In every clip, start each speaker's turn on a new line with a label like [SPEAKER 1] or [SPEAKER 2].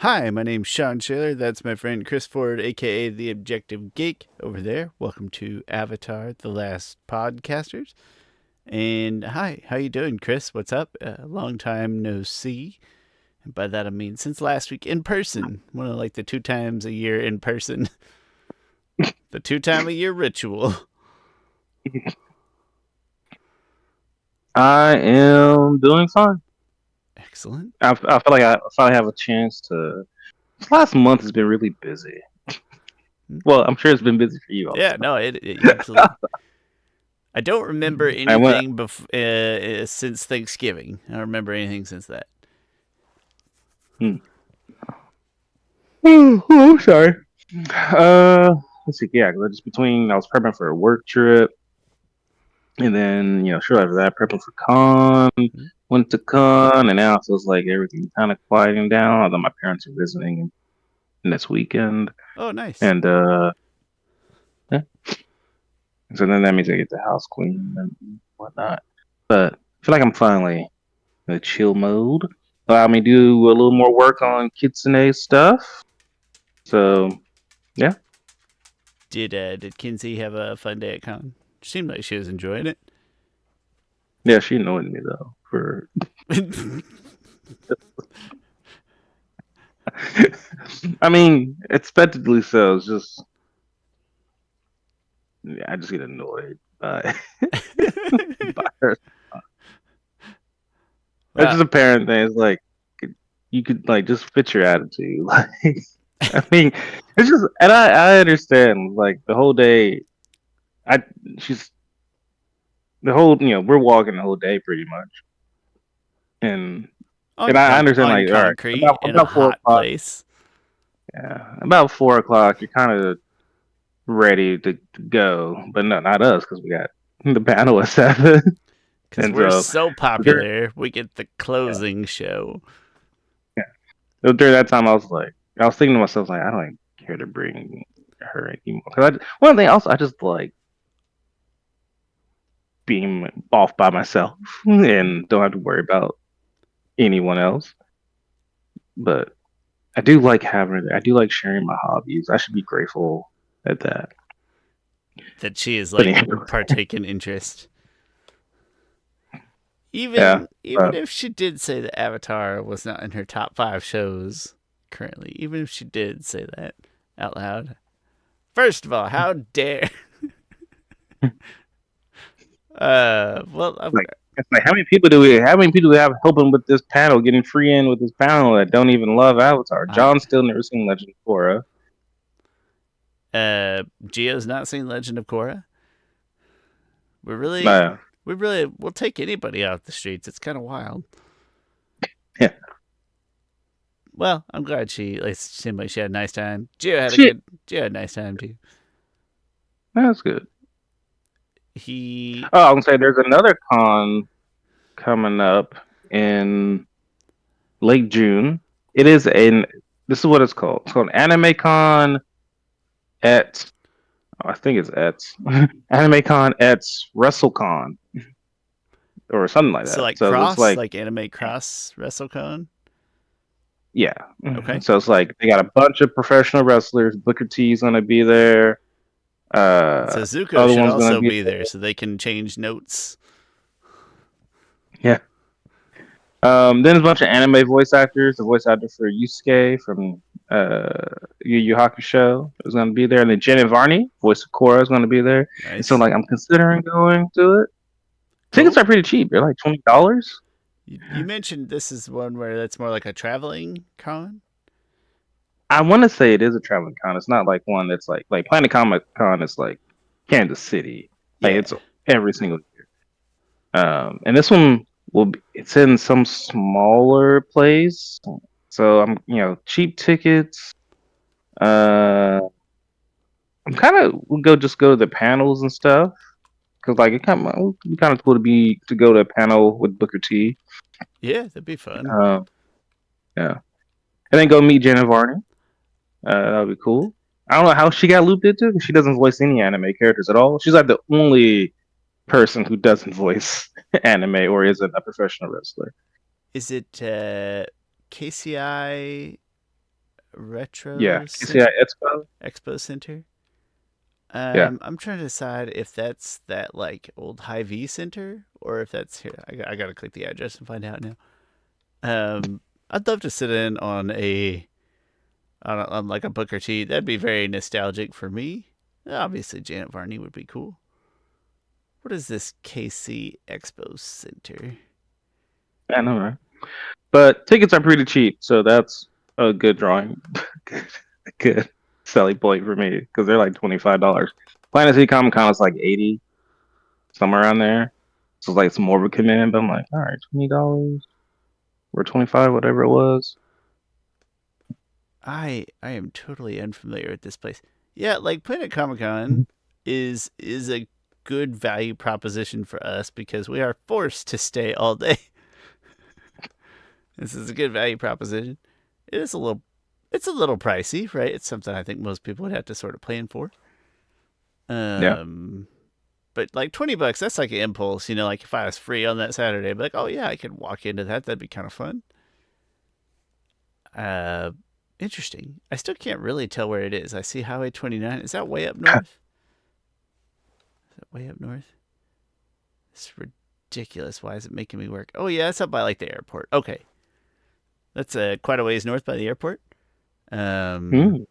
[SPEAKER 1] Hi, my name's Shawn Shaler. That's my friend Chris Ford, aka the Objective Geek, over there. Welcome to Avatar: The Last Podcasters. And hi, how you doing, Chris? What's up? Long time no see. And by that I mean since last week in person. One of like the 2 times a year in person, the 2 time a year ritual.
[SPEAKER 2] I am doing fine.
[SPEAKER 1] Excellent.
[SPEAKER 2] I feel like I finally have a chance to. This last month has been really busy. Well, I'm sure it's been busy for you
[SPEAKER 1] Yeah,
[SPEAKER 2] also.
[SPEAKER 1] no, it absolutely. I don't remember
[SPEAKER 2] I went.
[SPEAKER 1] anything since Thanksgiving. I don't remember anything since that.
[SPEAKER 2] Hmm. Oh, I'm sorry. Let's see. Yeah, 'cause just between I was prepping for a work trip, and then sure after that prepping for con.
[SPEAKER 1] Hmm?
[SPEAKER 2] Went to con, and now it feels like everything's kind of quieting down. Although my parents are visiting this weekend,
[SPEAKER 1] Oh, nice.
[SPEAKER 2] and yeah. So then that means I get the house clean and whatnot. But I feel like I'm finally in a chill mode. Allow me to do a little more work on Kitsune stuff. So yeah,
[SPEAKER 1] Did Kinsey have a fun day at con? Seemed like she was enjoying it.
[SPEAKER 2] yeah, she annoyed me though. For I mean, expectedly so. It's just yeah, I just get annoyed by by her. It's
[SPEAKER 1] Well,
[SPEAKER 2] just a parent thing. It's like you could like just fit your attitude. Like I mean, it's just and I understand like the whole day. I she's the whole we're walking the whole day pretty much, and I understand
[SPEAKER 1] on
[SPEAKER 2] like all right
[SPEAKER 1] concrete in a
[SPEAKER 2] about four
[SPEAKER 1] hot
[SPEAKER 2] o'clock.
[SPEAKER 1] place.
[SPEAKER 2] Yeah, about 4 o'clock, you're kind of ready to go, but no, not us because we got the panel at 7,
[SPEAKER 1] Because
[SPEAKER 2] and
[SPEAKER 1] we're
[SPEAKER 2] so
[SPEAKER 1] so
[SPEAKER 2] during,
[SPEAKER 1] popular, we get the
[SPEAKER 2] yeah,
[SPEAKER 1] closing show.
[SPEAKER 2] yeah. So during that time, I was thinking to myself like I don't like, care to bring her anymore. Cause one thing else, I just like being off by myself and don't have to worry about anyone else. But I do like having her there. I do like sharing my hobbies. I should be grateful at that.
[SPEAKER 1] That she is
[SPEAKER 2] But
[SPEAKER 1] like
[SPEAKER 2] anyway,
[SPEAKER 1] partaking interest.
[SPEAKER 2] yeah.
[SPEAKER 1] Even if she did say that Avatar was not in her top 5 shows currently, even if she did say that out loud. First of all, how dare well,
[SPEAKER 2] Like it's like how many people do we have helping with this panel, getting free in with this panel that don't even love Avatar?
[SPEAKER 1] I
[SPEAKER 2] John's still never seen Legend of Korra.
[SPEAKER 1] Gio's not seen Legend of Korra. We really,
[SPEAKER 2] Uh,
[SPEAKER 1] we'll take anybody out the streets. It's kind of wild.
[SPEAKER 2] yeah.
[SPEAKER 1] Well, I'm glad she like seemed like she had a nice time. Gio had a
[SPEAKER 2] Shit.
[SPEAKER 1] good, Gio had a nice time too.
[SPEAKER 2] That's good.
[SPEAKER 1] He
[SPEAKER 2] Oh, I'm gonna say there's another con coming up in late June. It is an this is what it's called. It's called Anime Con at I think it's at Anime Con at WrestleCon or something like
[SPEAKER 1] so
[SPEAKER 2] that.
[SPEAKER 1] like
[SPEAKER 2] So it's
[SPEAKER 1] cross,
[SPEAKER 2] like
[SPEAKER 1] like anime cross WrestleCon.
[SPEAKER 2] yeah.
[SPEAKER 1] Okay,
[SPEAKER 2] So it's like they got a bunch of professional wrestlers. Booker T's gonna be there.
[SPEAKER 1] so Zuko
[SPEAKER 2] Other
[SPEAKER 1] should
[SPEAKER 2] one's gonna
[SPEAKER 1] also
[SPEAKER 2] be
[SPEAKER 1] be there so they can change notes.
[SPEAKER 2] yeah. Then there's a bunch of anime voice actors. The voice actor for Yusuke from Yu Yu Hakusho is gonna be there, and then Jenna Varney, voice of Korra, is gonna be there. And so
[SPEAKER 1] Nice,
[SPEAKER 2] like I'm considering going to it. Tickets
[SPEAKER 1] cool.
[SPEAKER 2] are pretty cheap. They're like $20.
[SPEAKER 1] You mentioned this is one where that's more like a traveling con.
[SPEAKER 2] I want to say it is a traveling con. It's not like one that's like Planet Comic Con is like Kansas City. Like
[SPEAKER 1] Yeah,
[SPEAKER 2] it's every single year. And this one it's in some smaller place. So I'm cheap tickets. Uh, I'm kind of would go just go to the panels and stuff because like it kind of would be kind of cool to go to a panel with Booker T.
[SPEAKER 1] yeah, that'd be fun.
[SPEAKER 2] Um, yeah, and then go meet Jenna Varney. That would be cool. I don't know how she got looped into because she doesn't voice any anime characters at all. She's like the only person who doesn't voice anime or isn't a professional wrestler.
[SPEAKER 1] Is it KCI Retro
[SPEAKER 2] Yeah, KCI Expo.
[SPEAKER 1] Expo Center.
[SPEAKER 2] Yeah.
[SPEAKER 1] I'm trying to decide if that's that like old Hy-Vee center or if that's here. I gotta click the address and find out now. I'd love to sit in on on like a Booker T. That'd be very nostalgic for me. Obviously, Janet Varney would be cool. What is this KC Expo Center?
[SPEAKER 2] I know, right? But tickets are pretty cheap, so that's a good drawing, good, good selling point for me because they're like $25. Planet City Comic Con is like 80, somewhere around there. So it's like some more of a commitment, but I'm like, all right, $20 or 25, whatever it was.
[SPEAKER 1] I am totally unfamiliar with this place. Yeah, like Planet Comic Con is a good value proposition for us because we are forced to stay all day. This is a good value proposition. It is a little it's a little pricey, right? It's something I think most people would have to sort of plan for.
[SPEAKER 2] Yeah.
[SPEAKER 1] Um but like $20, that's like an impulse, you know, like if I was free on that Saturday, I'd be like, oh yeah, I could walk into that. That'd be kind of fun. Uh Interesting. I still can't really tell where it is. I see Highway 29. Is that way up north? Is that way up north? It's ridiculous. Why is it making me work? Oh yeah, it's up by like the airport. Okay. That's quite a ways north by the airport. Um,
[SPEAKER 2] Mm.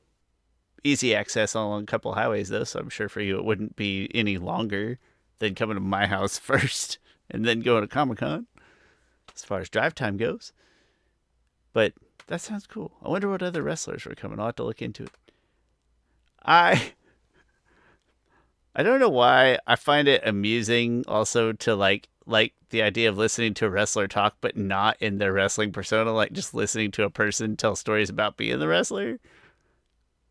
[SPEAKER 1] Easy access along a couple highways though, so I'm sure for you it wouldn't be any longer than coming to my house first and then going to Comic Con as far as drive time goes. But that sounds cool. I wonder what other wrestlers were coming. I'll have to look into it. I I don't know why I find it amusing also to like the idea of listening to a wrestler talk but not in their wrestling persona, like just listening to a person tell stories about being the wrestler.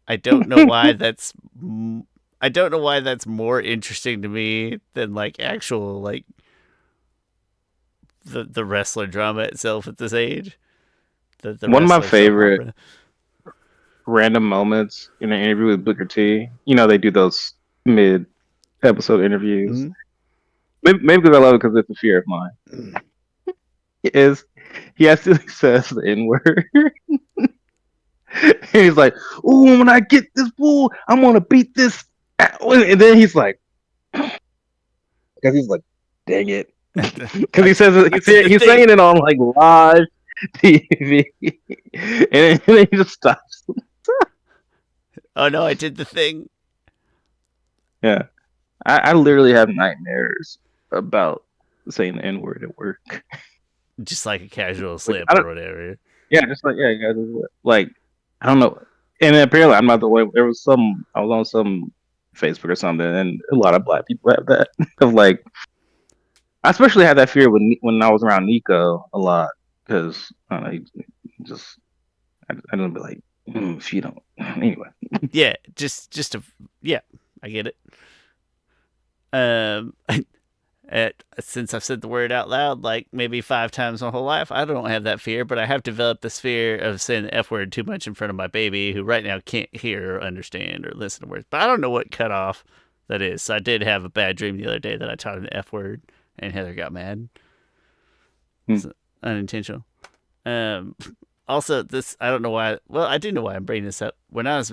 [SPEAKER 1] I don't know why that's I don't know why that's more interesting to me than like actual like the wrestler drama itself at this age. The
[SPEAKER 2] One of my
[SPEAKER 1] wrestler soap
[SPEAKER 2] favorite
[SPEAKER 1] opera.
[SPEAKER 2] random moments in an interview with Booker T. You know, they do those mid episode interviews.
[SPEAKER 1] Mm-hmm.
[SPEAKER 2] Maybe because I love it because it's a fear of mine. Is he actually says the N word. And he's like, "Ooh, when I get this fool, I'm gonna beat this." And then he's like, because he's like, "Dang it," because he says
[SPEAKER 1] I did the
[SPEAKER 2] he's
[SPEAKER 1] thing.
[SPEAKER 2] saying it on like live TV, and then he just stops.
[SPEAKER 1] Oh no, I did the thing.
[SPEAKER 2] Yeah, I literally have nightmares about saying the N word at work.
[SPEAKER 1] Just like a casual
[SPEAKER 2] Like
[SPEAKER 1] slip
[SPEAKER 2] I
[SPEAKER 1] or
[SPEAKER 2] don't,
[SPEAKER 1] whatever.
[SPEAKER 2] yeah, just like yeah, guys, like I don't know. And apparently, I'm not the way. There was some I was on some Facebook or something, and a lot of black people have that of like I especially had that fear when I was around Nico a lot because I don't know, he just I don't be like if you don't anyway.
[SPEAKER 1] Yeah, just a yeah, I get it. Um, since I've said the word out loud like maybe 5 times my whole life, I don't have that fear, but I have developed this fear of saying the F word too much in front of my baby, who right now can't hear or understand or listen to words. But I don't know what cutoff that is. So I did have a bad dream the other day that I taught him the F word, and Heather got mad.
[SPEAKER 2] Hmm.
[SPEAKER 1] It's unintentional. Um, Also, this I don't know why. Well, I do know why I'm bringing this up. When I was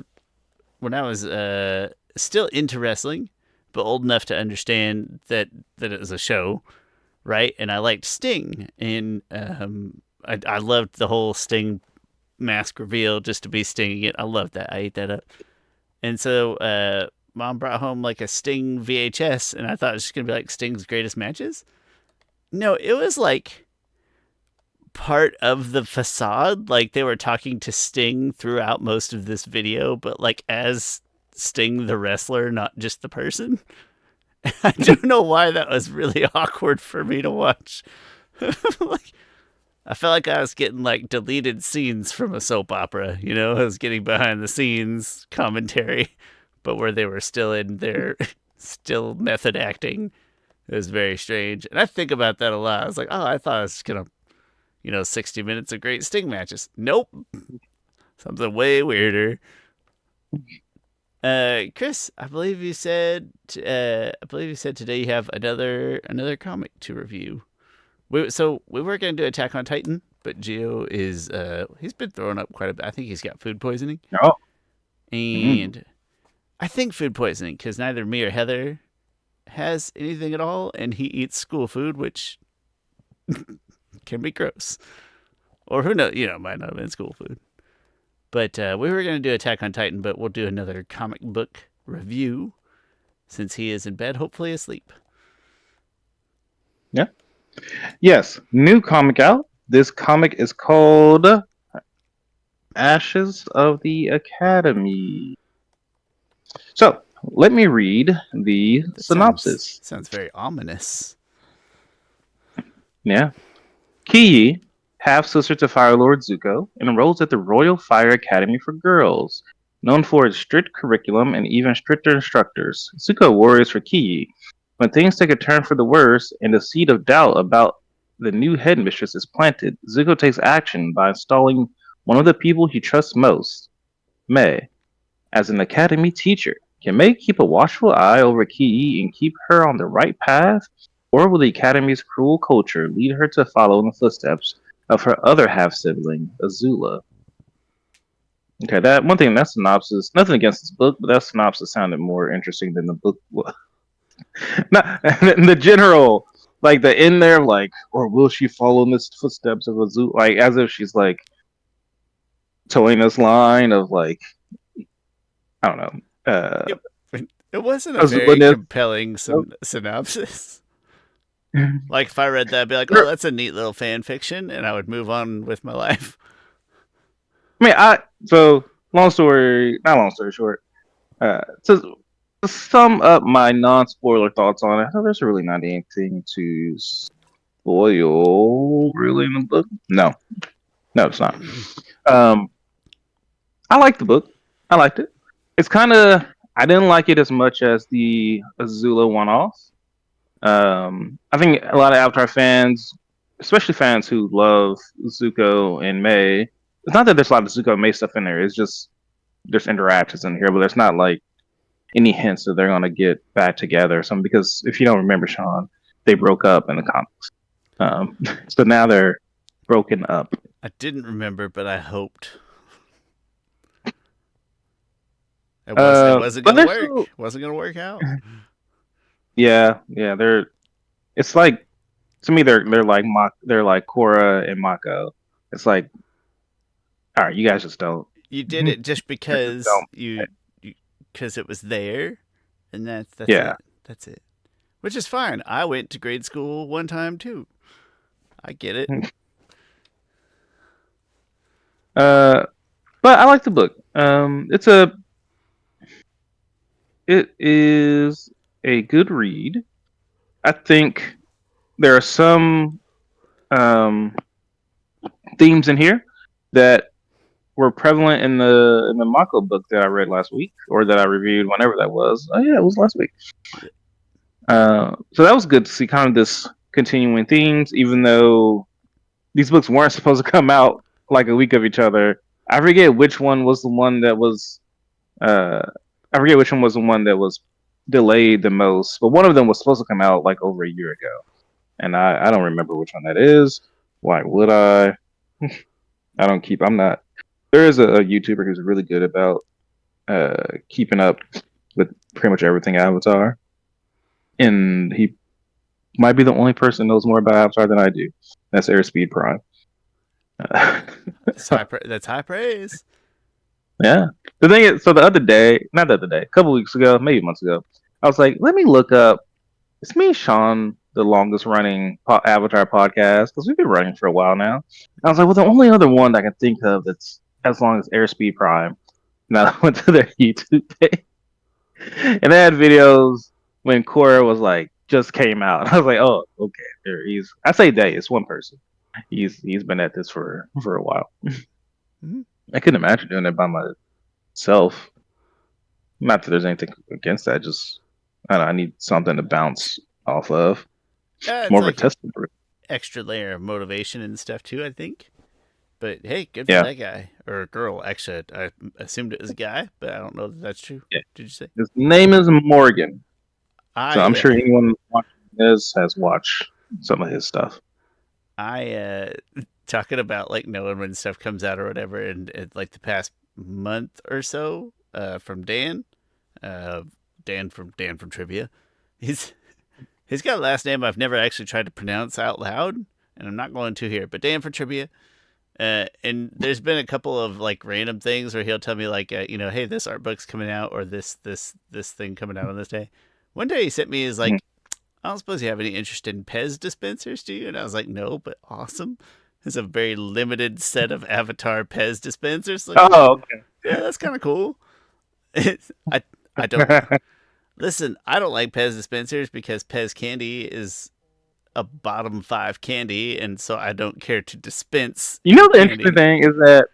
[SPEAKER 1] still into wrestling, but old enough to understand that it was a show, right? And I liked Sting, and I loved the whole Sting mask reveal just to be Sting again. I loved that. I ate that up. And so Mom brought home like a Sting VHS, and I thought it was just gonna be like Sting's greatest matches. No, it was like part of the facade. Like they were talking to Sting throughout most of this video, but like as Sting the wrestler, not just the person. I don't know why that was really awkward for me to watch. Like I felt like I was getting like deleted scenes from a soap opera, you know? I was getting behind the scenes commentary, but where they were still in their still method acting. It was very strange. And I think about that a lot. I was like, oh, I thought I was gonna 60 minutes of great Sting matches. Nope. Something way weirder. Chris, I believe you said today you have another comic to review. So we were going to do Attack on Titan, but Gio is he's been throwing up quite a bit. I think he's got food poisoning,
[SPEAKER 2] Oh. Mm.
[SPEAKER 1] and I think food poisoning because neither me or Heather has anything at all, and he eats school food, which can be gross. Or who knows? Might not have been school food. But we were going to do Attack on Titan, but we'll do another comic book review since he is in bed, hopefully asleep.
[SPEAKER 2] Yeah. Yes. New comic out. This comic is called Ashes of the Academy. So let me read the
[SPEAKER 1] That
[SPEAKER 2] synopsis.
[SPEAKER 1] sounds very ominous.
[SPEAKER 2] Yeah. Kiyi, half sister to Fire Lord Zuko, enrolls at the Royal Fire Academy for Girls. Known for its strict curriculum and even stricter instructors, Zuko worries for Kiyi. When things take a turn for the worse and the seed of doubt about the new headmistress is planted, Zuko takes action by installing one of the people he trusts most, May, as an academy teacher. Can May keep a watchful eye over Kiyi and keep her on the right path? Or will the Academy's cruel culture lead her to follow in the footsteps of her other half sibling, Azula? Okay, that synopsis, nothing against this book, but that synopsis sounded more interesting than the book was. Not the general, like the in there, like, or will she follow in the footsteps of Azula? Like, as if she's like towing this line of like, I don't know.
[SPEAKER 1] It wasn't a very
[SPEAKER 2] Azula.
[SPEAKER 1] compelling synopsis. Like if I read that, I'd be like, "Oh, that's a neat little fan fiction," and I would move on with my life.
[SPEAKER 2] So long story, not long story short. To sum up my non-spoiler thoughts on it, there's really not anything to spoil really in the book. No, it's not. I liked the book. I liked it. It's kind of I didn't like it as much as the Azula one-off. I think a lot of Avatar fans, especially fans who love Zuko and May, it's not that there's a lot of Zuko and May stuff in there. It's just there's interactions in here, but there's not like any hints that they're gonna get back together or something. Because if you don't remember, Shawn, they broke up in the comics, so now they're broken up.
[SPEAKER 1] I didn't remember, but I hoped. It wasn't gonna work.
[SPEAKER 2] Still,
[SPEAKER 1] It wasn't gonna work out.
[SPEAKER 2] yeah. They're. It's like to me, they're like Korra and Mako. It's like, all right, you guys just don't.
[SPEAKER 1] You did it just because because it was there, and that's it. That's it. Which is fine. I went to grade school one time too. I get it.
[SPEAKER 2] But I like the book. It is a good read. I think there are some themes in here that were prevalent in the Mako book that I read last week, or that I reviewed whenever that was. Oh yeah, it was last week. So that was good to see kind of this continuing themes, even though these books weren't supposed to come out like a week of each other. I forget which one was the one that was. I forget which one was the one that was delayed the most, but one of them was supposed to come out like over a year ago, and I don't remember which one that is. Why would I? I don't keep. I'm not. There is a YouTuber who's really good about keeping up with pretty much everything Avatar, and he might be the only person who knows more about Avatar than I do. That's Airspeed Prime.
[SPEAKER 1] That's high praise.
[SPEAKER 2] Yeah. The thing is, so not the other day, a couple weeks ago, maybe months ago, I was like, let me look up. It's me and Shawn, the longest running Avatar podcast, because we've been running for a while now. And I was like, well, the only other one I can think of that's as long as Airspeed Prime. And I went to their YouTube page, and they had videos when Korra was like just came out. I was like, oh, okay, there he's. I say they, it's one person. He's been at this for a while.
[SPEAKER 1] Mm-hmm.
[SPEAKER 2] I couldn't imagine doing it by myself. Not that there's anything against that. Just I need something to bounce off of.
[SPEAKER 1] Yeah,
[SPEAKER 2] More
[SPEAKER 1] it's
[SPEAKER 2] of a
[SPEAKER 1] like
[SPEAKER 2] test.
[SPEAKER 1] extra layer of motivation and stuff too, I think. But hey, good for
[SPEAKER 2] Yeah.
[SPEAKER 1] that guy or girl. Actually, I assumed it was a guy, but I don't know that that's true.
[SPEAKER 2] Yeah.
[SPEAKER 1] Did you say?
[SPEAKER 2] His name is Morgan. So I'm sure anyone watching this has watched some of his stuff.
[SPEAKER 1] I talking about like knowing when stuff comes out or whatever, and like the past month or so, from uh, Dan from Trivia, he's he's got a last name I've never actually tried to pronounce out loud, and I'm not going to here. But Dan from Trivia, and there's been a couple of like random things where he'll tell me like, hey, this art book's coming out, or this thing coming out on this day. One day he sent me is like, I don't suppose you have any interest in Pez dispensers, do you? And I was like, no, but awesome. There's a very limited set of Avatar Pez dispensers. Like,
[SPEAKER 2] Oh, okay.
[SPEAKER 1] yeah, that's kind of cool. I I don't listen. I don't like Pez dispensers because Pez candy is a bottom 5 candy, and so I don't care to dispense.
[SPEAKER 2] You know, the
[SPEAKER 1] candy.
[SPEAKER 2] interesting thing is that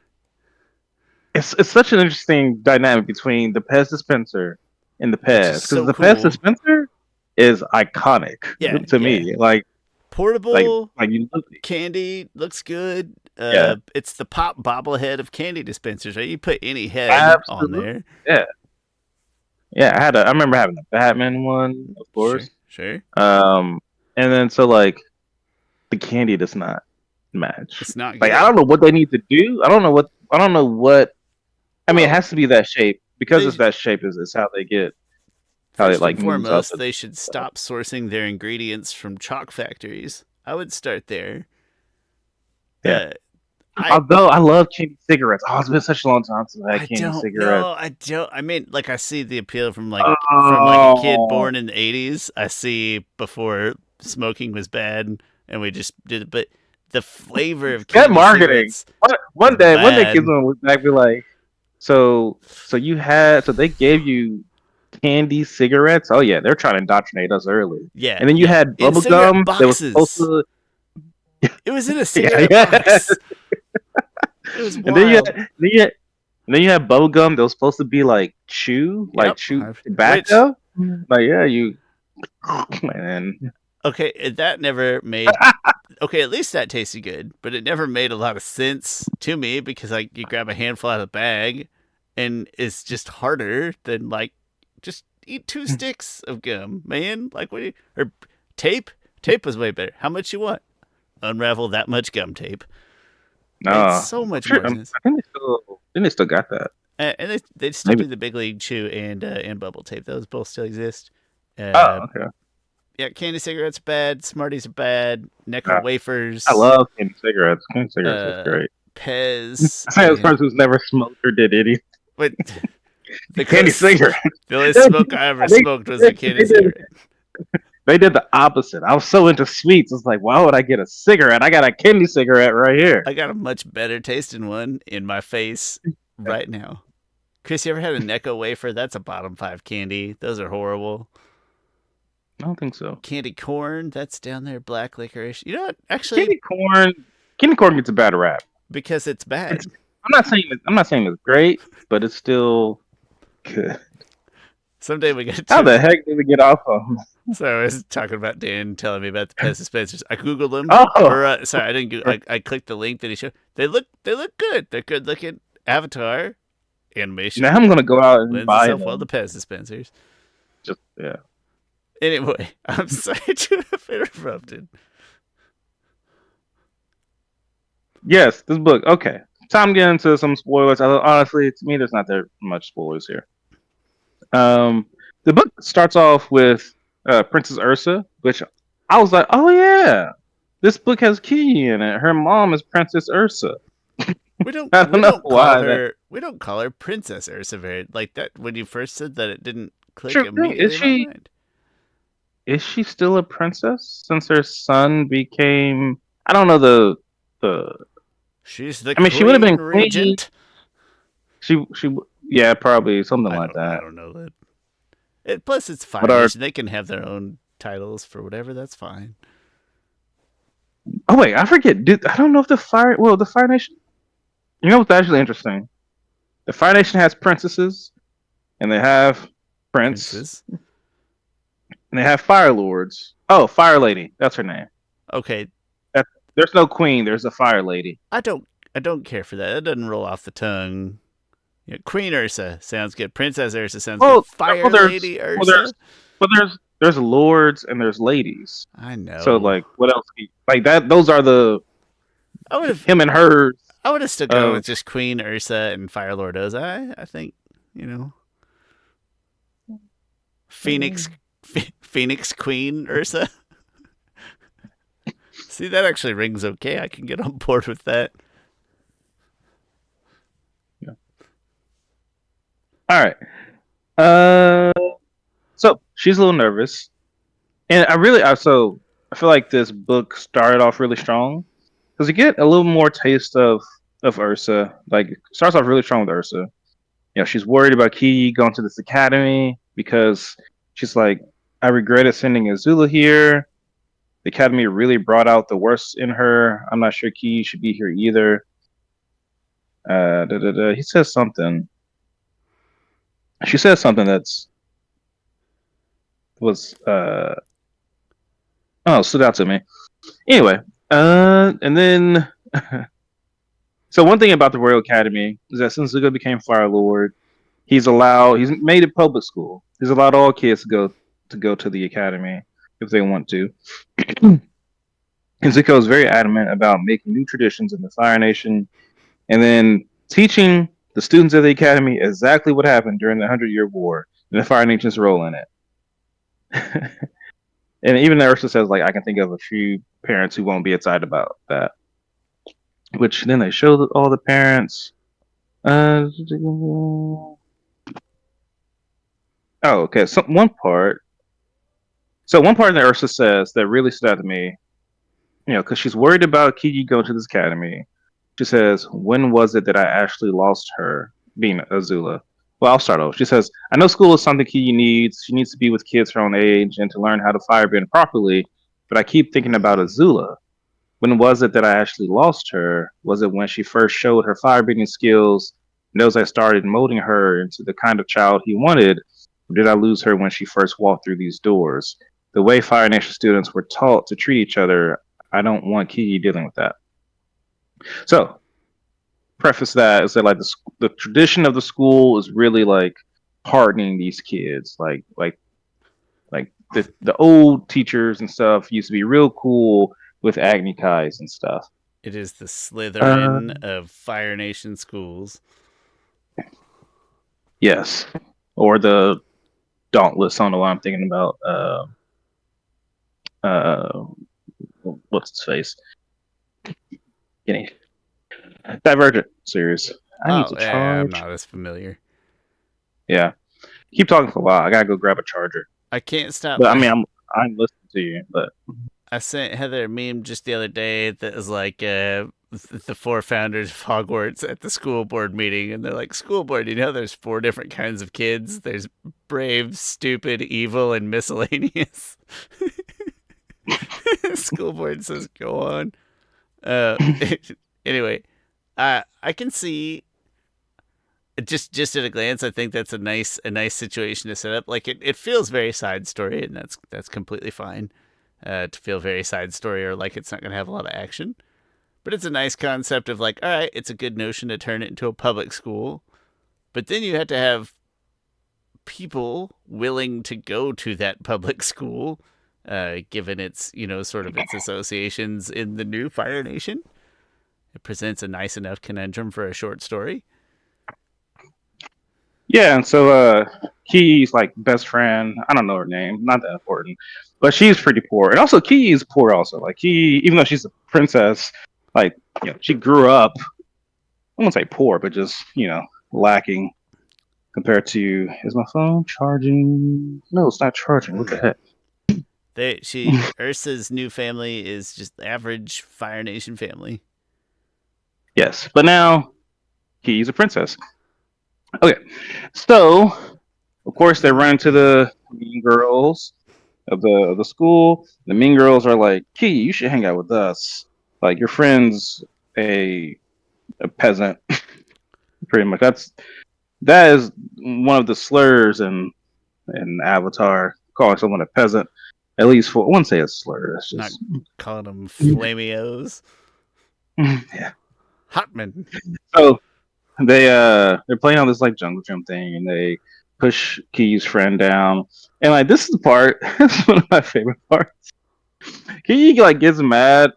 [SPEAKER 2] it's such an interesting dynamic between the Pez dispenser and the Pez, because
[SPEAKER 1] so
[SPEAKER 2] the
[SPEAKER 1] cool.
[SPEAKER 2] Pez dispenser is iconic to me. Like
[SPEAKER 1] portable,
[SPEAKER 2] like you look,
[SPEAKER 1] candy looks good.
[SPEAKER 2] Yeah.
[SPEAKER 1] It's the pop bobblehead of candy dispensers. Right? You put any head
[SPEAKER 2] absolutely.
[SPEAKER 1] on there.
[SPEAKER 2] Yeah. Yeah, I remember having a Batman one, of course.
[SPEAKER 1] Sure.
[SPEAKER 2] And then so like the candy does not match.
[SPEAKER 1] It's not
[SPEAKER 2] like
[SPEAKER 1] good.
[SPEAKER 2] I don't know what they need to do. I don't know what. I mean, it has to be that shape, because it's that shape is how they get. How
[SPEAKER 1] First
[SPEAKER 2] they like
[SPEAKER 1] and foremost, they should stop sourcing their ingredients from chalk factories. I would start there.
[SPEAKER 2] Yeah. Although I love candy cigarettes. Oh, it's been such a long time since I had candy cigarettes.
[SPEAKER 1] No, I don't. I mean, like I see the appeal from like a kid born in the 80s. I see before smoking was bad, and we just did it. But the flavor of candy
[SPEAKER 2] marketing. One day kids will look back and be like, so they gave you candy cigarettes. Oh yeah, they're trying to indoctrinate us early.
[SPEAKER 1] Yeah,
[SPEAKER 2] and then you had bubble gum that was supposed to.
[SPEAKER 1] It was in a cigarette box. It was wild.
[SPEAKER 2] And then you had bubble gum that was supposed to be like chew tobacco. You man.
[SPEAKER 1] Okay, that never made. Okay, at least that tasted good, but it never made a lot of sense to me, because like you grab a handful out of the bag, and it's just harder than like just eat 2 sticks of gum, man. Like or tape? Tape was way better. How much you want? Unravel that much gum tape. It's so much more sense.
[SPEAKER 2] I think they still got that.
[SPEAKER 1] And they still do the Big League Chew and bubble tape. Those both still exist.
[SPEAKER 2] Okay.
[SPEAKER 1] Yeah, candy cigarettes are bad. Smarties are bad. Necro wafers.
[SPEAKER 2] I love candy cigarettes. Candy cigarettes is great.
[SPEAKER 1] Pez.
[SPEAKER 2] I say as person who's never smoked or did anything.
[SPEAKER 1] But
[SPEAKER 2] the candy cigarette.
[SPEAKER 1] The only smoke I ever smoked was a candy cigarette.
[SPEAKER 2] They did the opposite. I was so into sweets. It's like, why would I get a cigarette? I got a candy cigarette right here.
[SPEAKER 1] I got a much better tasting one in my face right now. Chris, you ever had a Necco wafer? That's a bottom 5 candy. Those are horrible.
[SPEAKER 2] I don't think so.
[SPEAKER 1] Candy corn, that's down there. Black licorice. You know what? Actually,
[SPEAKER 2] candy corn gets a bad rap
[SPEAKER 1] because it's bad.
[SPEAKER 2] I'm not saying it's great, but it's still good.
[SPEAKER 1] Someday we get.
[SPEAKER 2] How the heck did we get off of?
[SPEAKER 1] So I was talking about Dan telling me about the Pez dispensers. I googled them. Sorry, I didn't. I clicked the link that he showed. They look good. They're good looking. Avatar animation.
[SPEAKER 2] Now I'm gonna go out and buy them.
[SPEAKER 1] Well, the Pez dispensers.
[SPEAKER 2] Just yeah.
[SPEAKER 1] Anyway, I'm sorry to have interrupted.
[SPEAKER 2] Yes, this book. Okay, time to get into some spoilers. Honestly, to me, there's not that much spoilers here. The book starts off with Princess Ursa, which I was like, oh yeah, this book has Key in it. Her mom is Princess Ursa.
[SPEAKER 1] We don't call her Princess Ursa very like that. When you first said that, it didn't click immediately in my mind.
[SPEAKER 2] Is she still a princess since her son became? I don't know the.
[SPEAKER 1] She's the.
[SPEAKER 2] I mean, she would have been
[SPEAKER 1] regent.
[SPEAKER 2] She yeah, probably something like that.
[SPEAKER 1] I don't know that. Plus, it's Fire Nation. They can have their own titles for whatever. That's fine.
[SPEAKER 2] Oh wait, I forget. I don't know if the Fire Nation. You know what's actually interesting? The Fire Nation has princesses, and they have princes. And they have Fire Lords. Oh, Fire Lady. That's her name.
[SPEAKER 1] Okay.
[SPEAKER 2] There's no queen. There's a Fire Lady.
[SPEAKER 1] I don't care for that. That doesn't roll off the tongue. Yeah, Queen Ursa sounds good. Princess Ursa sounds good. Fire Lady Ursa.
[SPEAKER 2] There's lords and there's ladies.
[SPEAKER 1] I know.
[SPEAKER 2] So like, what else? Like that. Those are the
[SPEAKER 1] I would have
[SPEAKER 2] him and hers
[SPEAKER 1] I would have still gone
[SPEAKER 2] of
[SPEAKER 1] with just Queen Ursa and Fire Lord Ozai. I think you know Phoenix Phoenix Queen Ursa. See, that actually rings okay. I can get on board with that.
[SPEAKER 2] yeah. All right. Uh, so she's a little nervous, and I feel like this book started off really strong because you get a little more taste of Ursa. Like it starts off really strong with Ursa. You know, she's worried about Key going to this academy because she's like, I regretted sending Azula here. The academy really brought out the worst in her. I'm not sure Key should be here either. He says something. She says something that's was oh stood out to me. Anyway, and then so one thing about the Royal Academy is that since Zuko became Fire Lord, he's made it public school. He's allowed all kids to go to the academy if they want to. And Zuko is very adamant about making new traditions in the Fire Nation and then teaching the students of the academy exactly what happened during the 100-Year War and the Fire Nation's role in it. And even Ursa says, like, I can think of a few parents who won't be excited about that. Which then they show all the parents. Oh, okay. So one part that Ursa says that really stood out to me, you know, because she's worried about Kiki going to this academy. She says, "When was it that I actually lost her?" Being Azula. Well, I'll start over. She says, "I know school is something Kiki needs. She needs to be with kids her own age and to learn how to firebend properly. But I keep thinking about Azula. When was it that I actually lost her? Was it when she first showed her firebending skills? And those I started molding her into the kind of child he wanted? Or did I lose her when she first walked through these doors? The way Fire Nation students were taught to treat each other, I don't want Kiki dealing with that." So, preface that is that like the tradition of the school is really like hardening these kids. Like the old teachers and stuff used to be real cool with Agni Kais and stuff.
[SPEAKER 1] It is the
[SPEAKER 2] Uh,
[SPEAKER 1] Slytherin of Fire Nation schools.
[SPEAKER 2] yes, or the Dauntless. I don't know what I'm thinking about. Uh, what's his face? Getting Divergent series. I need
[SPEAKER 1] Oh,
[SPEAKER 2] to
[SPEAKER 1] yeah, I'm
[SPEAKER 2] charge.
[SPEAKER 1] not as familiar.
[SPEAKER 2] Yeah, keep talking for a while. I gotta go grab a charger.
[SPEAKER 1] I can't stop.
[SPEAKER 2] But I mean, I'm listening to you. But
[SPEAKER 1] I sent Heather a meme just the other day that was like the four founders of Hogwarts at the school board meeting, and they're like, "School board, you know, there's four different kinds of kids. There's brave, stupid, evil, and miscellaneous." School board says, "Go on." Uh, anyway, I can see just at a glance. I think that's a nice situation to set up. Like it feels very side story, and that's completely fine. To feel very side story or like it's not going to have a lot of action. But it's a nice concept of like, all right, it's a good notion to turn it into a public school. But then you have to have people willing to go to that public school, given its, sort of its associations in the new Fire Nation. It presents a nice enough conundrum for a short story.
[SPEAKER 2] yeah, and so Ki's like best friend. I don't know her name. Not that important, but she's pretty poor, and also Ki is poor. Also, like Ki, even though she's a princess, like she grew up. I won't say poor, but just lacking compared to. Is my phone charging? No, it's not charging. What the heck?
[SPEAKER 1] Ursa's new family is just average Fire Nation family.
[SPEAKER 2] Yes, but now Ki's a princess. Okay, so of course they run into the mean girls of the school. The mean girls are like, "Key, you should hang out with us. Like your friend's a a peasant, pretty much." That is one of the slurs in Avatar, calling someone a peasant. At least for I wouldn't say a slur. It's
[SPEAKER 1] Not
[SPEAKER 2] just
[SPEAKER 1] calling them flamios.
[SPEAKER 2] yeah.
[SPEAKER 1] Hotman.
[SPEAKER 2] So they're playing on this like jungle gym thing, and they push Key's friend down. And like this is the part. This is one of my favorite parts. Key like gets mad,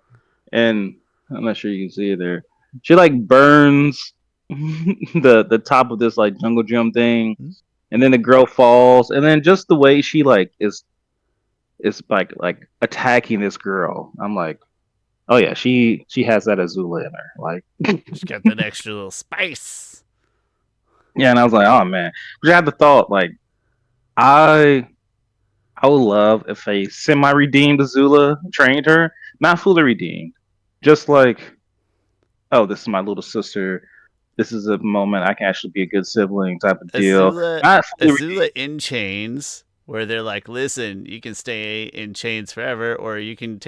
[SPEAKER 2] and I'm not sure you can see it there. She like burns the top of this like jungle gym thing,
[SPEAKER 1] Hmm?
[SPEAKER 2] and then the girl falls, and then just the way she like is like attacking this girl. I'm like, oh yeah, she has that Azula in her. Like,
[SPEAKER 1] She's got that extra little spice.
[SPEAKER 2] yeah, and I was like, oh man, but I had the thought like I I would love if a semi redeemed Azula trained her, not fully redeemed, just like, oh, this is my little sister. This is a moment I can actually be a good sibling type of deal.
[SPEAKER 1] Azula,
[SPEAKER 2] Not fully
[SPEAKER 1] Azula
[SPEAKER 2] redeemed.
[SPEAKER 1] in chains, where they're like, listen, you can stay in chains forever, or you can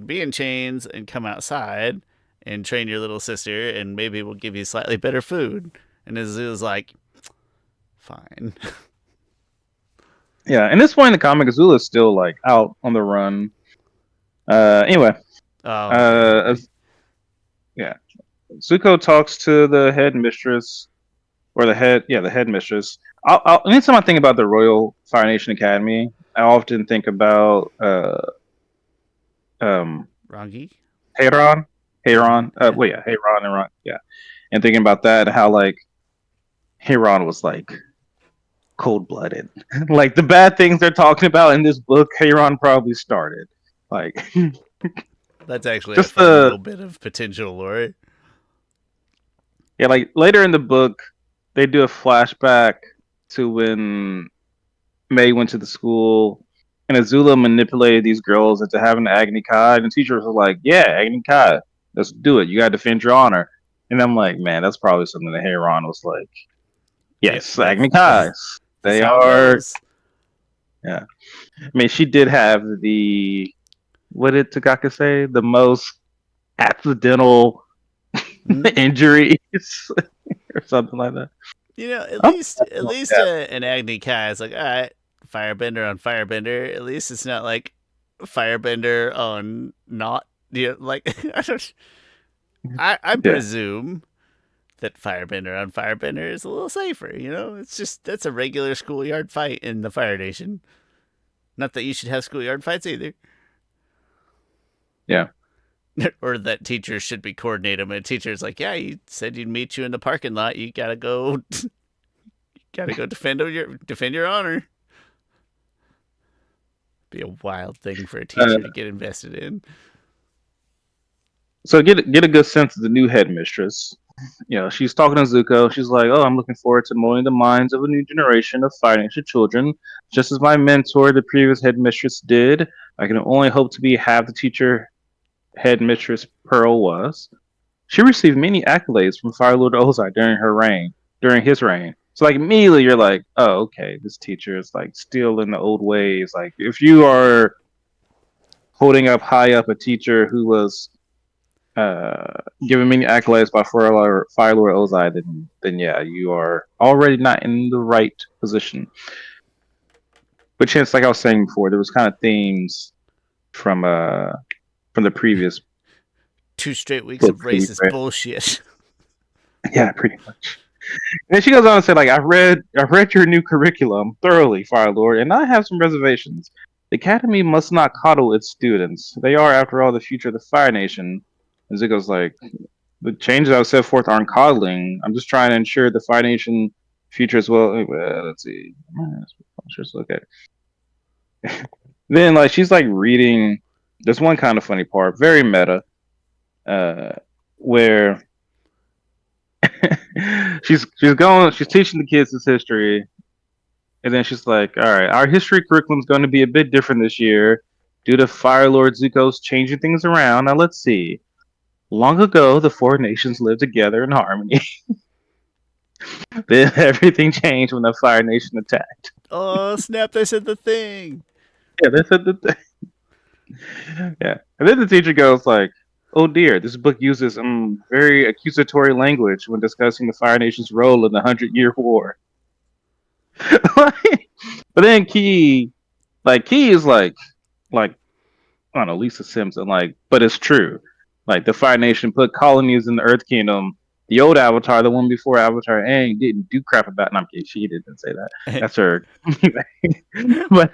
[SPEAKER 1] be in chains and come outside and train your little sister, and maybe we'll give you slightly better food. And Azula's like, fine.
[SPEAKER 2] Yeah, and this point in the comic, Azula is still like out on the run. Anyway,
[SPEAKER 1] Oh, okay,
[SPEAKER 2] uh,
[SPEAKER 1] okay.
[SPEAKER 2] yeah, Zuko talks to the headmistress or the headmistress. Anytime I think about the Royal Fire Nation Academy, I often think about um,
[SPEAKER 1] Rangi?
[SPEAKER 2] Heiron,
[SPEAKER 1] Uh-huh, yeah.
[SPEAKER 2] well, yeah, Heiron and Ron, yeah, and thinking about that, how like Heiron was like cold blooded, like the bad things they're talking about in this book, Heiron probably started, like
[SPEAKER 1] That's actually a
[SPEAKER 2] just
[SPEAKER 1] fun
[SPEAKER 2] the
[SPEAKER 1] little bit of potential lore.
[SPEAKER 2] yeah, like later in the book, they do a flashback to when May went to the school, and Azula manipulated these girls into having Agni Kai, and the teachers were like, "Yeah, Agni Kai, let's do it. You got to defend your honor." And I'm like, man, that's probably something that Heiron was like,
[SPEAKER 1] Yep,
[SPEAKER 2] "Yes, Agni Kais.
[SPEAKER 1] that's
[SPEAKER 2] They
[SPEAKER 1] how it
[SPEAKER 2] are."
[SPEAKER 1] goes.
[SPEAKER 2] Yeah, I mean, she did have the what did Takaka say? The most accidental
[SPEAKER 1] Hmm?
[SPEAKER 2] injuries or something like that.
[SPEAKER 1] You know, at
[SPEAKER 2] Oh,
[SPEAKER 1] least
[SPEAKER 2] that's
[SPEAKER 1] at
[SPEAKER 2] not
[SPEAKER 1] least
[SPEAKER 2] bad.
[SPEAKER 1] an Agni Kai is like, all right, Firebender on Firebender. At least it's not like Firebender on not. You know, like I don't. I
[SPEAKER 2] Yeah,
[SPEAKER 1] presume that Firebender on Firebender is a little safer. You know, it's just that's a regular schoolyard fight in the Fire Nation. Not that you should have schoolyard fights either,
[SPEAKER 2] yeah.
[SPEAKER 1] or that teachers should be coordinating. And a teacher's like, yeah, you said you'd meet you in the parking lot. You gotta go. Gotta go defend your honor. Be a wild thing for a
[SPEAKER 2] Uh,
[SPEAKER 1] teacher to get invested in.
[SPEAKER 2] so get a good sense of the new headmistress. You know, she's talking to Zuko. She's like, "Oh, I'm looking forward to molding the minds of a new generation of financial children, just as my mentor, the previous headmistress, did. I can only hope to be half the teacher headmistress Pearl was. She received many accolades from Fire Lord Ozai during his reign. So like immediately you're like, oh, okay, this teacher is like still in the old ways. Like if you are holding up high up a teacher who was given many accolades by Fire Lord Ozai, then yeah, you are already not in the right position. But chance, like I was saying before, there was kind of themes from uh from the previous
[SPEAKER 1] 2 straight weeks of
[SPEAKER 2] books that we
[SPEAKER 1] racist
[SPEAKER 2] read.
[SPEAKER 1] bullshit.
[SPEAKER 2] Yeah, pretty much. And then she goes on and said, like, I've read your new curriculum thoroughly, Fire Lord, and I have some reservations. The Academy must not coddle its students. They are, after all, the future of the Fire Nation. And Zuko's like, the changes I've set forth aren't coddling. I'm just trying to ensure the Fire Nation future as well. Let's see. Okay. Then, like, she's like reading. There's one kind of funny part, very meta, uh, where she's teaching the kids this history, and then she's like, "All right, our history curriculum is going to be a bit different this year due to Fire Lord Zuko's changing things around. Now let's see. Long ago, the four nations lived together in harmony. Then everything changed when the Fire Nation attacked.
[SPEAKER 1] Oh snap! They said the thing.
[SPEAKER 2] Yeah, that's it. Yeah, and then the teacher goes like." Oh dear, this book uses very accusatory language when discussing the Fire Nation's role in the Hundred-Year War. But then Key is like I don't know, Lisa Simpson, like, but it's true. Like the Fire Nation put colonies in the Earth Kingdom. The old Avatar, the one before Avatar Aang, didn't do crap about. No, I'm kidding. She didn't say that. That's her. But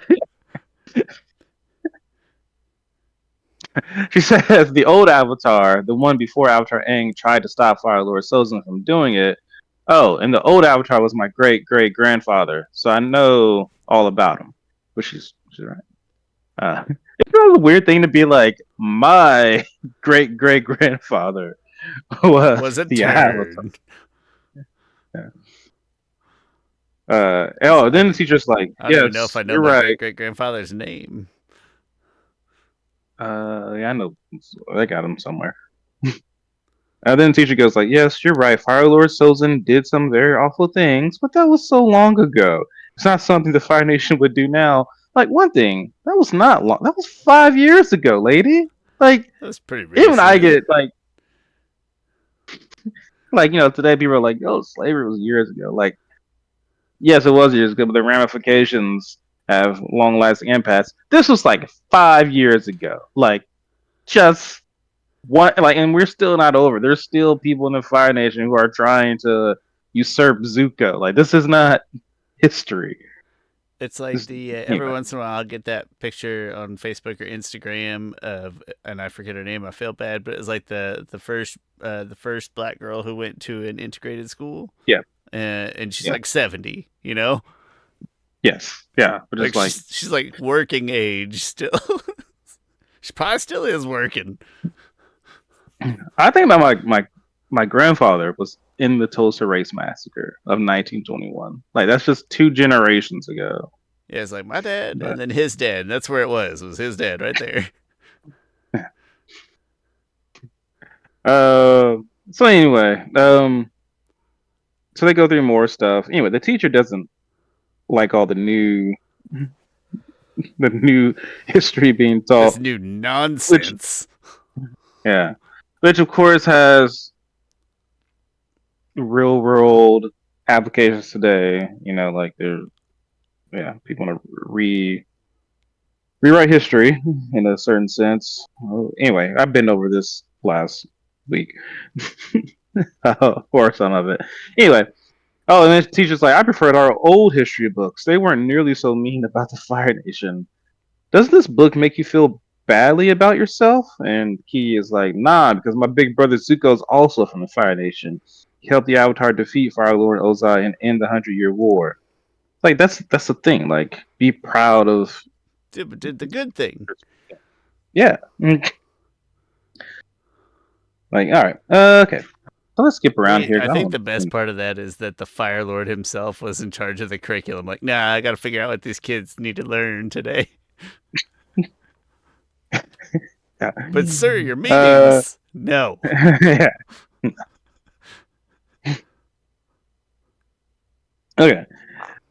[SPEAKER 2] She says the old Avatar, the one before Avatar Aang, tried to stop Fire Lord Sozin from doing it. Oh, and the old Avatar was my great great grandfather, so I know all about him. Which she's right. It's really a weird thing to be like, my great great grandfather was
[SPEAKER 1] Was a
[SPEAKER 2] the Avatar.
[SPEAKER 1] turd.
[SPEAKER 2] Yeah.
[SPEAKER 1] It's
[SPEAKER 2] Oh, then the
[SPEAKER 1] like
[SPEAKER 2] teacher's like,
[SPEAKER 1] I don't even know if
[SPEAKER 2] yes,
[SPEAKER 1] I know
[SPEAKER 2] you're
[SPEAKER 1] my
[SPEAKER 2] right.
[SPEAKER 1] great great grandfather's name.
[SPEAKER 2] Yeah, I know. I got him somewhere. And then the teacher goes like, "Yes, you're right. Fire Lord Sozin did some very awful things, but that was so long ago. It's not something the Fire Nation would do now. Like one thing, that was not long. That was 5 years ago, lady. Like
[SPEAKER 1] That was pretty
[SPEAKER 2] even I
[SPEAKER 1] recent.
[SPEAKER 2] get like today people are like, oh, slavery was years ago. Like yes, it was years ago, but the ramifications have long lasting impacts. This was like 5 years ago. Like just what like and we're still not over. There's still people in the Fire Nation who are trying to usurp Zuko. Like this is not history.
[SPEAKER 1] It's like
[SPEAKER 2] This,
[SPEAKER 1] the every
[SPEAKER 2] anyway,
[SPEAKER 1] once in a while I'll get that picture on Facebook or Instagram of, and I forget her name. I feel bad, but it's like the first black girl who went to an integrated school,
[SPEAKER 2] yeah,
[SPEAKER 1] and she's
[SPEAKER 2] yeah,
[SPEAKER 1] like 70. You know,
[SPEAKER 2] yes, yeah. But
[SPEAKER 1] like
[SPEAKER 2] just like
[SPEAKER 1] she's like working age still. She probably still is working.
[SPEAKER 2] I think about my grandfather was in the Tulsa Race Massacre of 1921. Like that's just 2 generations ago.
[SPEAKER 1] Yeah, it's like my dad
[SPEAKER 2] But
[SPEAKER 1] and then his dad. That's where it was his dad right there.
[SPEAKER 2] uh, so anyway, so they go through more stuff. Anyway, the teacher doesn't like all the new history being
[SPEAKER 1] This
[SPEAKER 2] taught,
[SPEAKER 1] new
[SPEAKER 2] which
[SPEAKER 1] nonsense.
[SPEAKER 2] yeah, which of course has real world applications today. Like there's yeah, people want to rewrite history in a certain sense. Anyway, I've been over this last week, or some of it. Anyway, oh, and then the teacher's like, I preferred our old history books. They weren't nearly so mean about the Fire Nation. Doesn't this book make you feel badly about yourself? And Key is like, nah, because my big brother Zuko is also from the Fire Nation. He helped the Avatar defeat Fire Lord Ozai and end the 100-Year War. Like that's the thing. Like, be proud of.
[SPEAKER 1] Did the good thing.
[SPEAKER 2] Yeah. Like, all right. Okay. So let's skip around here.
[SPEAKER 1] I
[SPEAKER 2] 'Cause I
[SPEAKER 1] think
[SPEAKER 2] don't.
[SPEAKER 1] the best part of that is that the Fire Lord himself was in charge of the curriculum. Like, nah, I got to figure out what these kids need to learn today.
[SPEAKER 2] Yeah.
[SPEAKER 1] But sir, your
[SPEAKER 2] Uh.
[SPEAKER 1] meetings, no.
[SPEAKER 2] Yeah. Okay.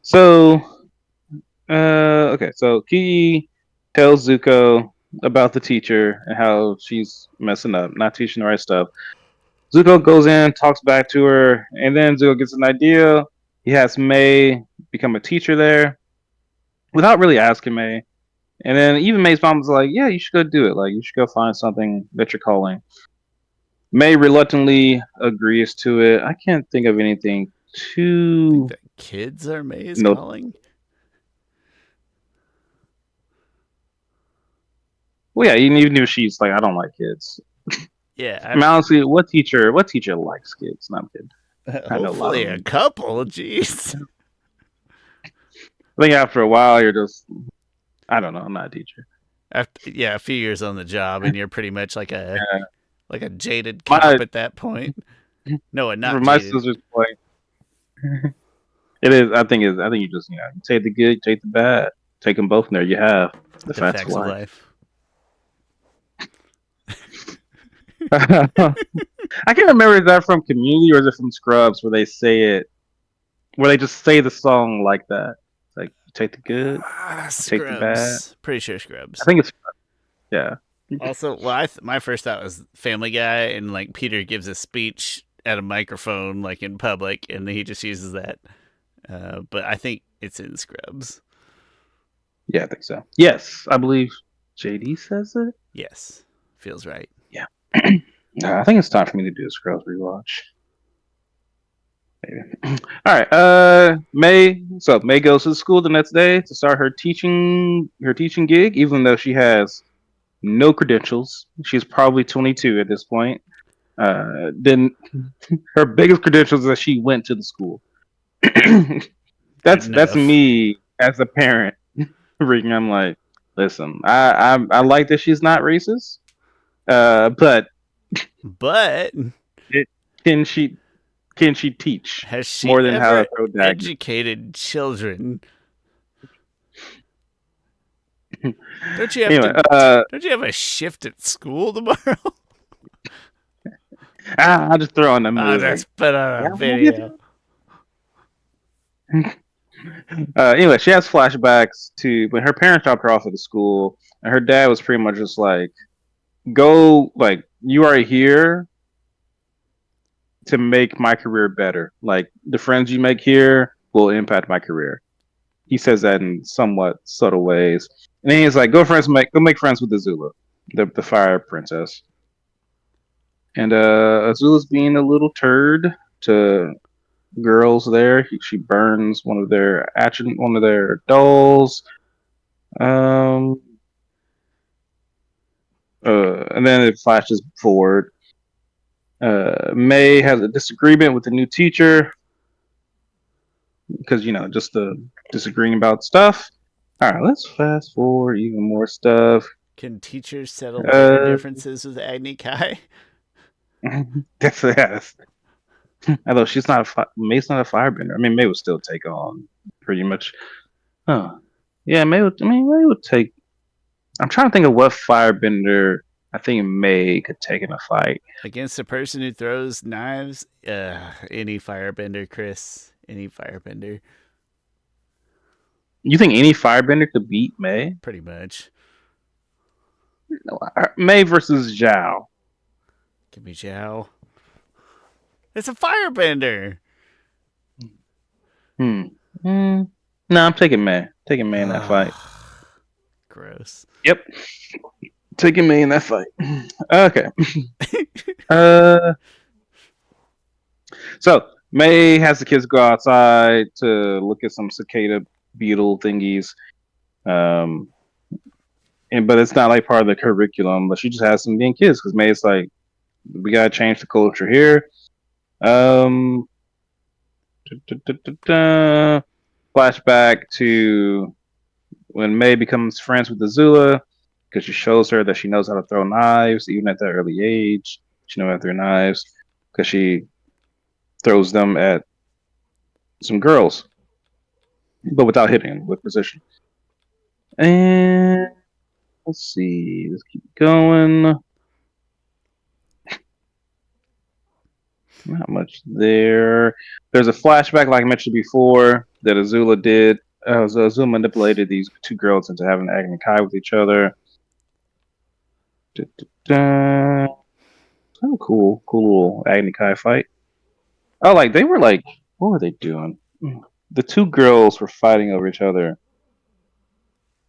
[SPEAKER 2] So. Okay. So Key tells Zuko about the teacher and how she's messing up, not teaching the right stuff. Zuko goes in, talks back to her, and then Zuko gets an idea. He has May become a teacher there without really asking May. And then even May's mom was like, "Yeah, you should go do it. Like, you should go find something that you're calling." May reluctantly agrees to it. I can't think of anything
[SPEAKER 1] I think
[SPEAKER 2] too
[SPEAKER 1] that kids are May's
[SPEAKER 2] no.
[SPEAKER 1] calling.
[SPEAKER 2] Well, yeah, even if she's like, I don't like kids. I
[SPEAKER 1] Yeah,
[SPEAKER 2] mean, honestly, what teacher likes kids? Not kid. I know a lot
[SPEAKER 1] hopefully
[SPEAKER 2] of
[SPEAKER 1] a
[SPEAKER 2] them.
[SPEAKER 1] couple. Jeez.
[SPEAKER 2] I think after a while, you're just, I don't know. I'm not a teacher.
[SPEAKER 1] After, yeah, a few years on the job, and you're pretty much
[SPEAKER 2] Yeah.
[SPEAKER 1] like a jaded
[SPEAKER 2] My
[SPEAKER 1] cop at that point. No, and not
[SPEAKER 2] from my
[SPEAKER 1] jaded.
[SPEAKER 2] sister's point, it is. I think you just you take the good, you take the bad, take them both, and there you have the
[SPEAKER 1] The
[SPEAKER 2] facts of
[SPEAKER 1] facts of
[SPEAKER 2] life.
[SPEAKER 1] life.
[SPEAKER 2] I can't remember is that from Community or is it from Scrubs where they say it, where they just say the song like that. It's like you take the good, you take the bad.
[SPEAKER 1] Scrubs. Pretty sure
[SPEAKER 2] I
[SPEAKER 1] Scrubs.
[SPEAKER 2] think it's yeah,
[SPEAKER 1] Also, well, my first thought was Family Guy, and like Peter gives a speech at a microphone, like in public, and he just uses that. But I think it's in Scrubs.
[SPEAKER 2] yeah, I think so. Yes, I believe JD says it.
[SPEAKER 1] Yes, feels right.
[SPEAKER 2] Yeah, I think it's time for me to do a Scrubs rewatch. Maybe. All right. May. So May goes to school the next day to start her teaching gig, even though she has no credentials. She's probably 22 at this point. Then her biggest credentials is that she went to the school.
[SPEAKER 1] Good
[SPEAKER 2] That's
[SPEAKER 1] enough.
[SPEAKER 2] me as a parent reading. I'm like, listen, I like that she's not racist, but
[SPEAKER 1] But
[SPEAKER 2] it, can she can she teach
[SPEAKER 1] has she
[SPEAKER 2] more than how to
[SPEAKER 1] ever
[SPEAKER 2] throw daggers?
[SPEAKER 1] educated children? Don't you have
[SPEAKER 2] Anyway,
[SPEAKER 1] to? Don't you have a shift at school tomorrow?
[SPEAKER 2] I'll just throw on the
[SPEAKER 1] Oh,
[SPEAKER 2] movie like,
[SPEAKER 1] just put on a
[SPEAKER 2] yeah, we'll get
[SPEAKER 1] video.
[SPEAKER 2] to it. Anyway, she has flashbacks to when her parents dropped her off at the school, and her dad was pretty much just like, "Go, like you are here to make my career better. Like the friends you make here will impact my career." He says that in somewhat subtle ways, and then he's like, go make friends with Azula, the fire princess." And Azula's being a little turd to girls there. She burns one of their dolls. Um, and then it flashes forward. May has a disagreement with the new teacher because just disagreeing about stuff. All right, let's fast forward even more stuff.
[SPEAKER 1] Can teachers settle their
[SPEAKER 2] Uh,
[SPEAKER 1] differences with Agni Kai?
[SPEAKER 2] that's although she's not May's not a firebender. I mean, May would still take on pretty much. Oh, yeah, May would. I mean, May would take. I'm trying to think of what firebender I think May could take in a fight.
[SPEAKER 1] Against a person who throws knives? Any firebender, Chris. Any firebender.
[SPEAKER 2] You think any firebender could beat May?
[SPEAKER 1] Pretty much.
[SPEAKER 2] No, May versus Zhao.
[SPEAKER 1] Give me Zhao. It's a firebender.
[SPEAKER 2] Hmm. Mm. No, I'm taking May. Taking May in that fight.
[SPEAKER 1] Gross.
[SPEAKER 2] Yep. Taking May in that fight. Okay. Uh. So May has the kids go outside to look at some cicada beetle thingies. Um. But it's not like part of the curriculum. But she just has some being kids because May's like, we gotta change the culture here. Um. Flashback to when May becomes friends with Azula because she shows her that she knows how to throw knives even at that early age. She knows how to throw knives because she throws them at some girls, but without hitting them with precision. And let's see, let's keep going. Not much there. There's a flashback, like I mentioned before, that Azula did. Azula manipulated these two girls into having Agni Kai with each other. Oh, cool little Agni Kai fight. Oh, like they were like, what were they doing? The two girls were fighting over each other.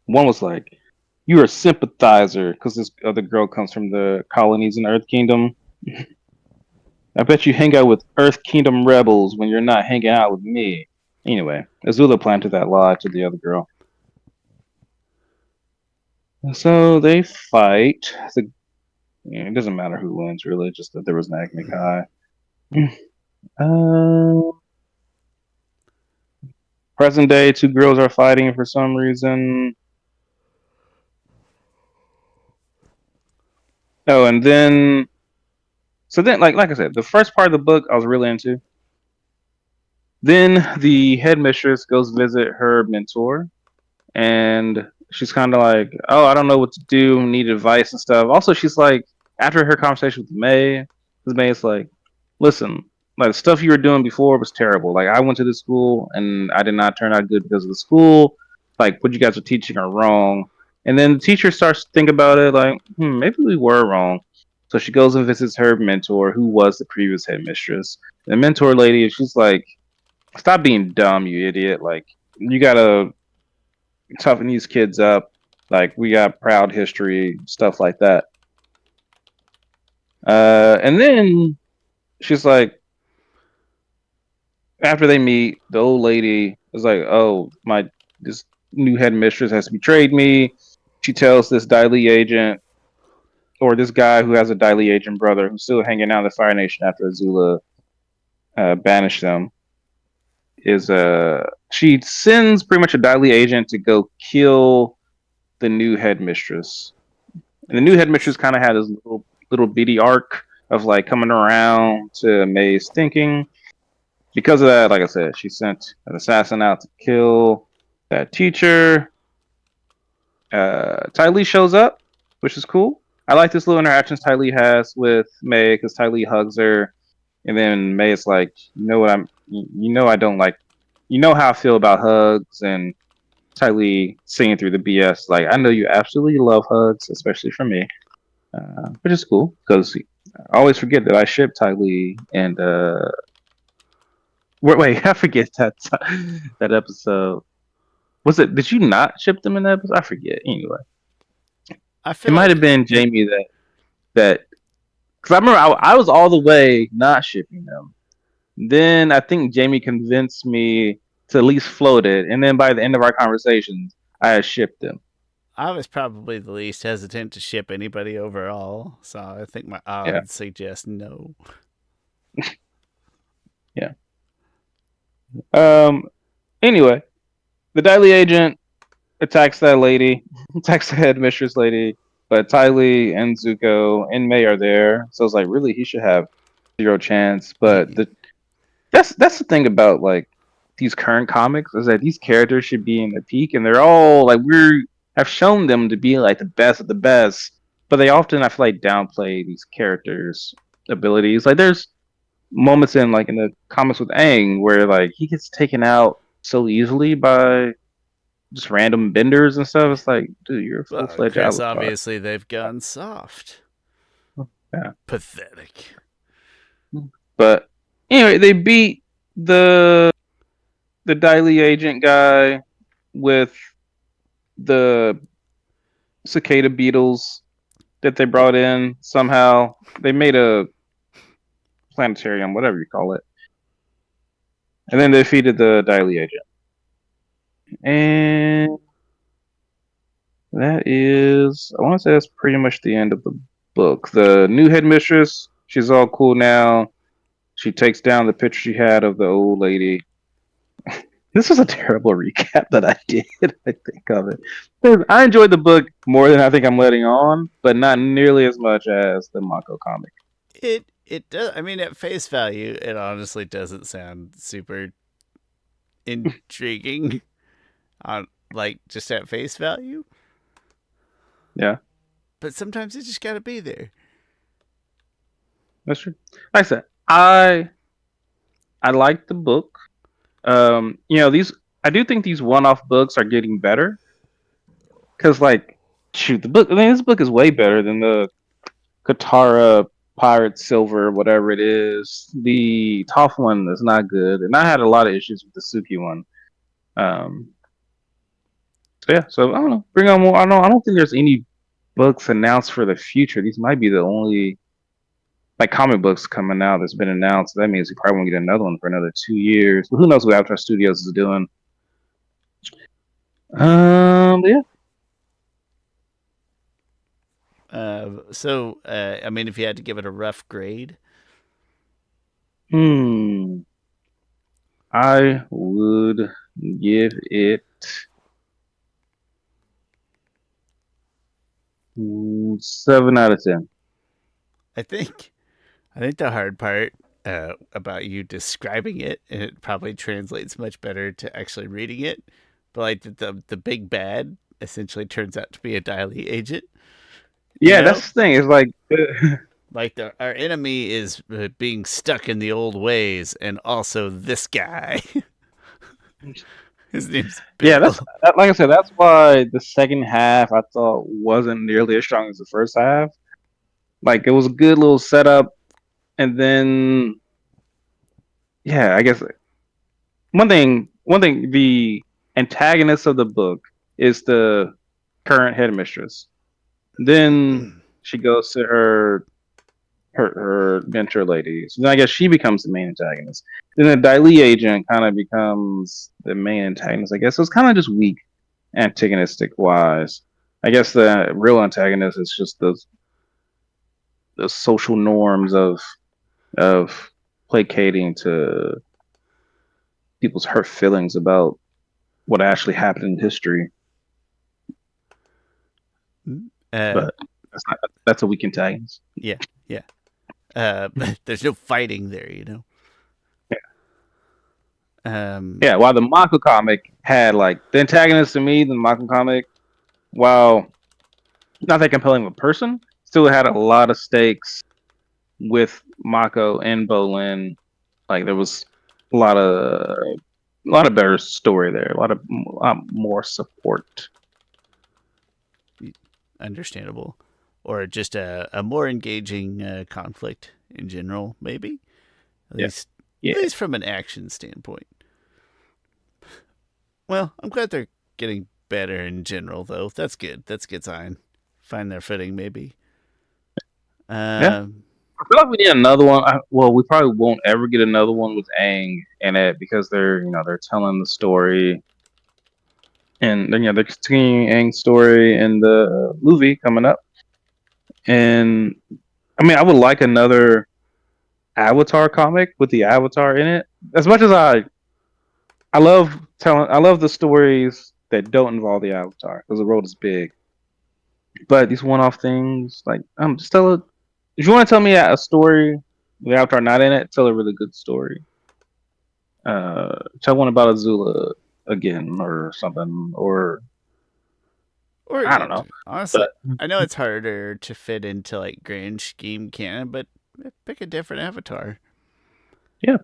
[SPEAKER 2] One was like, "You're a sympathizer," because this other girl comes from the colonies in Earth Kingdom. I bet you hang out with Earth Kingdom rebels when you're not hanging out with me. Anyway, Azula planted that lie to the other girl. So they fight. It doesn't matter who wins, really, just that there was an Agni Kai. Uh, Present day, two girls are fighting for some reason. Oh, and then like I said, the first part of the book I was really into. Then the headmistress goes visit her mentor, and she's kind of like, "Oh, I don't know what to do. Need advice and stuff." Also, she's like, after her conversation with May, because May is like, "Listen, like the stuff you were doing before was terrible. Like I went to this school and I did not turn out good because of the school. Like what you guys are teaching are wrong." And then the teacher starts to think about it, like, maybe we were wrong. So she goes and visits her mentor, who was the previous headmistress. The mentor lady, she's like, "Stop being dumb, you idiot. Like, you gotta toughen these kids up. Like, we got proud history, stuff like that." And then she's like, after they meet, the old lady is like, "Oh, this new headmistress has betrayed me." She tells this Dai Li agent. or this guy who has a Dai Li agent brother who's still hanging out in the Fire Nation after Azula banished them. She sends pretty much a Dai Li agent to go kill the new headmistress. And the new headmistress kind of had this little bitty arc of like coming around to May's thinking. Because of that, like I said, she sent an assassin out to kill that teacher. Ty Lee shows up, which is cool. I like this little interactions Ty Lee has with May because Ty Lee hugs her, and then May is like, "You know what you know I don't like, you know how I feel about hugs." And Ty Lee singing through the BS like, "I know you absolutely love hugs, especially from me," which is cool because I always forget that I ship Ty Lee and wait, I forget that episode. Was it? Did you not ship them in that episode? I forget. Anyway,
[SPEAKER 1] I
[SPEAKER 2] it
[SPEAKER 1] feel
[SPEAKER 2] might
[SPEAKER 1] like
[SPEAKER 2] have been Jamie that because I remember I was all the way not shipping them. Then I think Jamie convinced me to at least float it, and then by the end of our conversations, I had shipped them.
[SPEAKER 1] I was probably the least hesitant to ship anybody overall, so I think my
[SPEAKER 2] Yeah,
[SPEAKER 1] odds suggest no.
[SPEAKER 2] yeah. Um. Anyway, the Daily Agent attacks that lady, attacks the headmistress lady, but Ty Lee and Zuko and May are there, so it's like really he should have zero chance. But that's the thing about like these current comics is that these characters should be in the peak, and they're all like we have shown them to be like the best of the best, but they often I feel like downplay these characters' abilities. Like there's moments in like in the comics with Aang where like he gets taken out so easily by just random benders and stuff. It's like, dude, you're a full
[SPEAKER 1] Well,
[SPEAKER 2] fledged
[SPEAKER 1] Chris,
[SPEAKER 2] avatar.
[SPEAKER 1] obviously they've gone soft.
[SPEAKER 2] Yeah.
[SPEAKER 1] Pathetic.
[SPEAKER 2] But anyway, they beat the Daily Agent guy with the cicada beetles that they brought in somehow. They made a planetarium, whatever you call it. And then they defeated the Daily Agent. And that is, I want to say that's pretty much the end of the book. The new headmistress, she's all cool now. She takes down the picture she had of the old lady. This was a terrible recap that I did, I think of it. I enjoyed the book more than I think I'm letting on, but not nearly as much as the Mako comic.
[SPEAKER 1] It does. I mean, at face value, it honestly doesn't sound super intriguing. On like just at face value,
[SPEAKER 2] Yeah,
[SPEAKER 1] but sometimes it just got to be there.
[SPEAKER 2] that's true. Like I said, I like the book. These I do think these one-off books are getting better because, like, shoot, the book. I mean, this book is way better than the Katara Pirate Silver, whatever it is. The Toph one is not good, and I had a lot of issues with the Suki one. Um, so yeah, so I don't know. Bring on more. I don't think there's any books announced for the future. These might be the only like comic books coming out that's been announced. That means we probably won't get another one for another 2 years. But who knows what Avatar Studios is doing? Yeah.
[SPEAKER 1] I mean, if you had to give it a rough grade,
[SPEAKER 2] Hmm. I would give it 7 out of 10.
[SPEAKER 1] I think I think the hard part about you describing it, and it probably translates much better to actually reading it. But like the big bad essentially turns out to be a Daily agent. You
[SPEAKER 2] Yeah,
[SPEAKER 1] know,
[SPEAKER 2] that's the thing. It's like,
[SPEAKER 1] like our enemy is being stuck in the old ways, and also this guy. His name's
[SPEAKER 2] yeah,
[SPEAKER 1] Bill.
[SPEAKER 2] like I said, that's why the second half I thought wasn't nearly as strong as the first half. Like it was a good little setup, and then yeah, I guess one thing, the antagonist of the book is the current headmistress. Then she goes to her mentor lady. So then I guess she becomes the main antagonist. Then the Dai agent kind of becomes the main antagonist. I guess so it's kind of just weak antagonistic wise. I guess the real antagonist is just the social norms of placating to people's hurt feelings about what actually happened in history.
[SPEAKER 1] Uh,
[SPEAKER 2] But that's a weak antagonist.
[SPEAKER 1] yeah, yeah. There's no fighting there, you know.
[SPEAKER 2] Yeah, while the manga comic had like the antagonist to me, the manga comic, while not that compelling of a person, still had a lot of stakes with Mako and Bolin. Like there was a lot of better story there, a lot more support.
[SPEAKER 1] Understandable, or just a more engaging conflict in general, maybe at
[SPEAKER 2] Yeah,
[SPEAKER 1] least
[SPEAKER 2] yeah,
[SPEAKER 1] at least from an action standpoint. Well, I'm glad they're getting better in general, though. That's good. That's a good sign. Find their footing, maybe.
[SPEAKER 2] yeah.
[SPEAKER 1] Um,
[SPEAKER 2] I feel like we need another one. Well, we probably won't ever get another one with Aang in it because they're telling the story and then they're continuing Aang's story in the movie coming up. And I mean, I would like another Avatar comic with the Avatar in it. As much as I love the stories that don't involve the Avatar because the world is big. But these one-off things, like just tell it. If you want to tell me a story with the Avatar not in it, tell a really good story. Tell one about Azula again or something, or
[SPEAKER 1] or
[SPEAKER 2] I don't know.
[SPEAKER 1] honestly,
[SPEAKER 2] But
[SPEAKER 1] I know it's harder to fit into like grand scheme canon, but pick a different avatar.
[SPEAKER 2] yeah,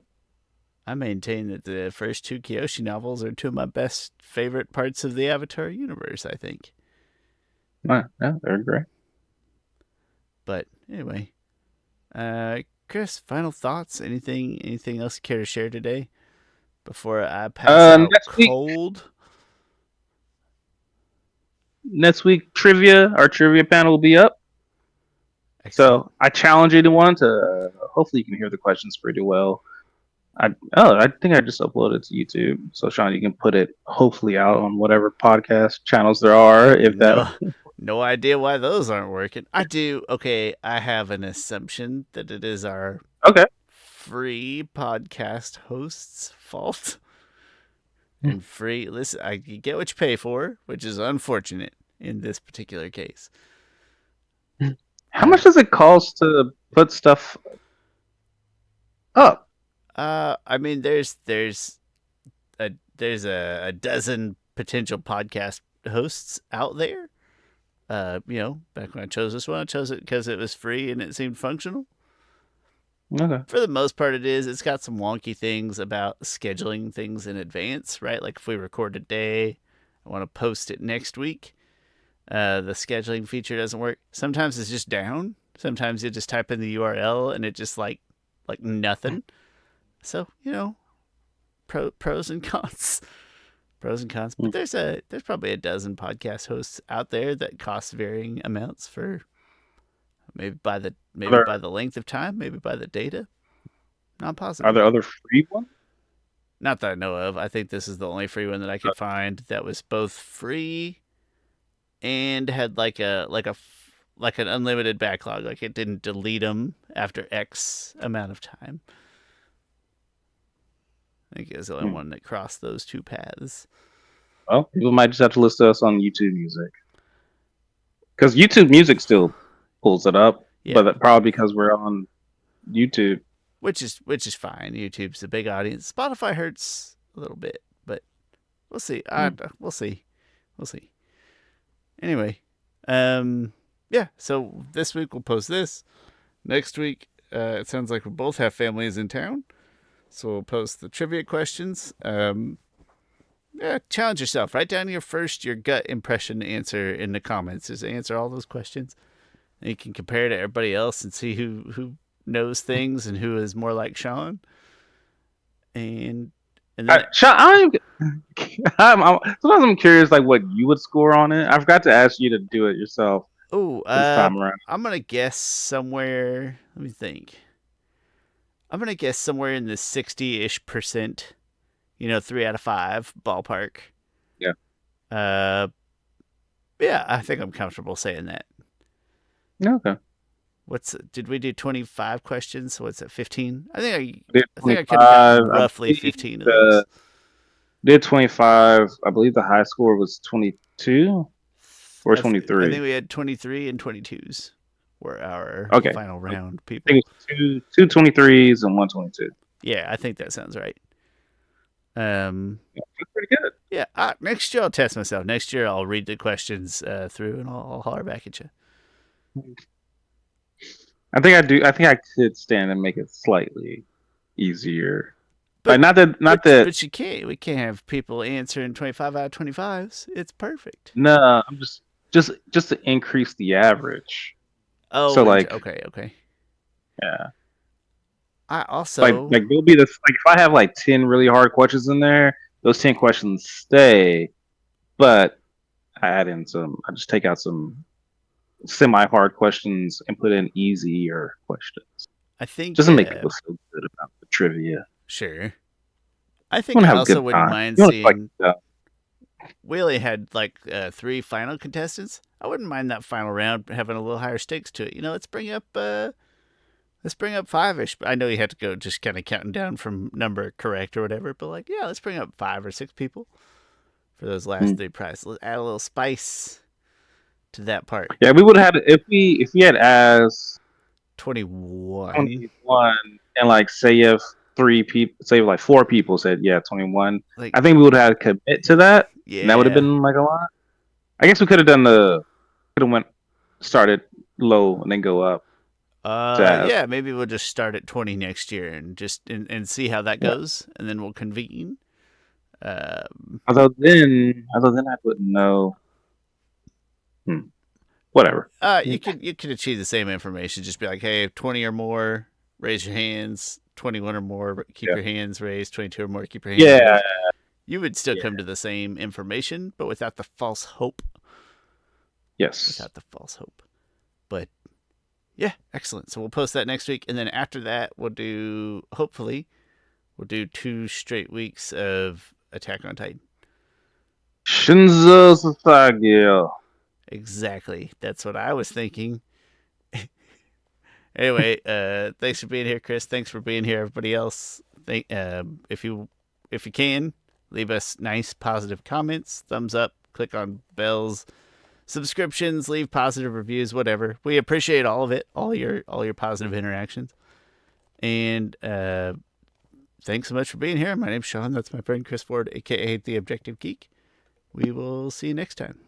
[SPEAKER 1] I maintain that the first two Kyoshi novels are two of my best favorite parts of the Avatar universe. I think.
[SPEAKER 2] yeah, they're great.
[SPEAKER 1] But anyway, Chris, final thoughts? Anything else you care to share today before I pass out
[SPEAKER 2] Next week,
[SPEAKER 1] cold?
[SPEAKER 2] trivia. Our trivia panel will be up.
[SPEAKER 1] Excellent.
[SPEAKER 2] So I challenge anyone to. Hopefully, you can hear the questions pretty well. I think I just uploaded to YouTube. So Shawn, you can put it hopefully out on whatever podcast channels there are. If that
[SPEAKER 1] No, no idea why those aren't working. I do. Okay, I have an assumption that it is our
[SPEAKER 2] okay,
[SPEAKER 1] free podcast host's fault. And free, listen, you get what you pay for, which is unfortunate in this particular case.
[SPEAKER 2] how
[SPEAKER 1] Uh,
[SPEAKER 2] much does it cost to put stuff up?
[SPEAKER 1] I mean, there's a dozen potential podcast hosts out there. Back when I chose this one, I chose it because it was free and it seemed functional.
[SPEAKER 2] Okay,
[SPEAKER 1] For the most part, it is. It's got some wonky things about scheduling things in advance, right? Like if we record today, I want to post it next week. The scheduling feature doesn't work. Sometimes it's just down. Sometimes you just type in the URL and it just like nothing. So pros and cons, pros and cons. But there's probably a dozen podcast hosts out there that cost varying amounts for maybe
[SPEAKER 2] are
[SPEAKER 1] by the length of time, maybe by the data. Not
[SPEAKER 2] are
[SPEAKER 1] positive.
[SPEAKER 2] there other free ones?
[SPEAKER 1] Not that I know of. I think this is the only free one that I could find that was both free and had like an unlimited backlog. Like it didn't delete them after X amount of time. I think it was the only one that crossed those two paths.
[SPEAKER 2] Well, people might just have to listen to us on YouTube Music because YouTube Music still pulls it up,
[SPEAKER 1] Yeah,
[SPEAKER 2] but probably because we're on YouTube.
[SPEAKER 1] which is fine. YouTube's a big audience. Spotify hurts a little bit, but we'll see. We'll see. We'll see. Anyway, yeah. So this week we'll post this. Next week, it sounds like we both have families in town, so we'll post the trivia questions. Yeah, challenge yourself. Write down your gut impression answer in the comments. Just answer all those questions. And you can compare to everybody else and see who knows things and who is more like Shawn. And and then
[SPEAKER 2] Sean, sometimes I'm curious, like what you would score on it. I forgot to ask you to do it yourself
[SPEAKER 1] oh,
[SPEAKER 2] this time around.
[SPEAKER 1] I'm gonna guess somewhere. Let me think. I'm gonna guess somewhere in the 60-ish%. 3 out of 5 ballpark.
[SPEAKER 2] Yeah.
[SPEAKER 1] Uh, yeah, I think I'm comfortable saying that.
[SPEAKER 2] Okay.
[SPEAKER 1] Did we do 25 questions? So what's that, 15?
[SPEAKER 2] I did
[SPEAKER 1] I think I could have
[SPEAKER 2] 25.
[SPEAKER 1] gotten
[SPEAKER 2] I
[SPEAKER 1] roughly
[SPEAKER 2] believe
[SPEAKER 1] 15 of
[SPEAKER 2] the
[SPEAKER 1] those.
[SPEAKER 2] did 25. I believe the high score was 22 or
[SPEAKER 1] I
[SPEAKER 2] 23.
[SPEAKER 1] think we had 23 and 22s were our
[SPEAKER 2] Okay.
[SPEAKER 1] final
[SPEAKER 2] I
[SPEAKER 1] round
[SPEAKER 2] think
[SPEAKER 1] people.
[SPEAKER 2] it's two 23s and one 22.
[SPEAKER 1] Yeah, I think that sounds right. Um,
[SPEAKER 2] Yeah, that's pretty good.
[SPEAKER 1] yeah, next year I'll test myself. Next year I'll read the questions through and I'll holler back at you.
[SPEAKER 2] I think I do. I think I could stand and make it slightly easier. Like
[SPEAKER 1] But
[SPEAKER 2] not that.
[SPEAKER 1] but you can't. We can't have people answering 25 out of 25s. It's perfect.
[SPEAKER 2] No, I'm just to increase the average. So
[SPEAKER 1] Oh, and
[SPEAKER 2] like,
[SPEAKER 1] okay.
[SPEAKER 2] yeah,
[SPEAKER 1] I
[SPEAKER 2] like
[SPEAKER 1] also
[SPEAKER 2] like there'll be this like if I have like 10 really hard questions in there, those 10 questions stay, but I add in some. I just take out some semi-hard questions and put in easier questions,
[SPEAKER 1] I
[SPEAKER 2] just
[SPEAKER 1] think
[SPEAKER 2] to make people feel good about the trivia.
[SPEAKER 1] sure. I
[SPEAKER 2] You
[SPEAKER 1] think
[SPEAKER 2] want
[SPEAKER 1] I
[SPEAKER 2] to have a
[SPEAKER 1] also
[SPEAKER 2] good
[SPEAKER 1] wouldn't
[SPEAKER 2] time.
[SPEAKER 1] mind
[SPEAKER 2] You want to like,
[SPEAKER 1] seeing. We only had like 3 final contestants. I wouldn't mind that final round having a little higher stakes to it. Let's bring up five-ish. I know you had to go just kind of counting down from number correct or whatever, but like, yeah, let's bring up 5 or 6 people for those last
[SPEAKER 2] mm.
[SPEAKER 1] 3 prizes. Let's add a little spice to that part.
[SPEAKER 2] Yeah, we would have had if we had asked
[SPEAKER 1] 21.
[SPEAKER 2] 21 and like say if 3 people, say like 4 people said yeah 21.
[SPEAKER 1] Like,
[SPEAKER 2] I think we would have had to commit to that, and that would have
[SPEAKER 1] yeah.
[SPEAKER 2] been like a lot. I guess we could have done the could have went started low and then go up to ask.
[SPEAKER 1] Yeah, maybe we'll just start at 20 next year and and see how that
[SPEAKER 2] Yeah.
[SPEAKER 1] goes, and then we'll convene. Um,
[SPEAKER 2] Although then I wouldn't know. Hmm. Whatever.
[SPEAKER 1] you could achieve the same information. Just be like, hey, 20 or more, raise your hands. 21 or more, keep
[SPEAKER 2] Yeah.
[SPEAKER 1] your hands raised. 22 or more, keep your hands
[SPEAKER 2] Yeah.
[SPEAKER 1] raised. You would still
[SPEAKER 2] Yeah.
[SPEAKER 1] come to the same information, but without the false hope.
[SPEAKER 2] Yes.
[SPEAKER 1] Without the false hope. But yeah, excellent. So we'll post that next week, and then after that, hopefully, we'll do 2 straight weeks of Attack on Titan.
[SPEAKER 2] Shinzo Sasageo.
[SPEAKER 1] Exactly. That's what I was thinking. Anyway, thanks for being here, Chris. Thanks for being here, everybody else. If you can, leave us nice positive comments, thumbs up, click on bells, subscriptions, leave positive reviews, whatever. We appreciate all of it, all your positive interactions. And thanks so much for being here. My name's Shawn. That's my friend Chris Ford, aka the Objective Geek. We will see you next time.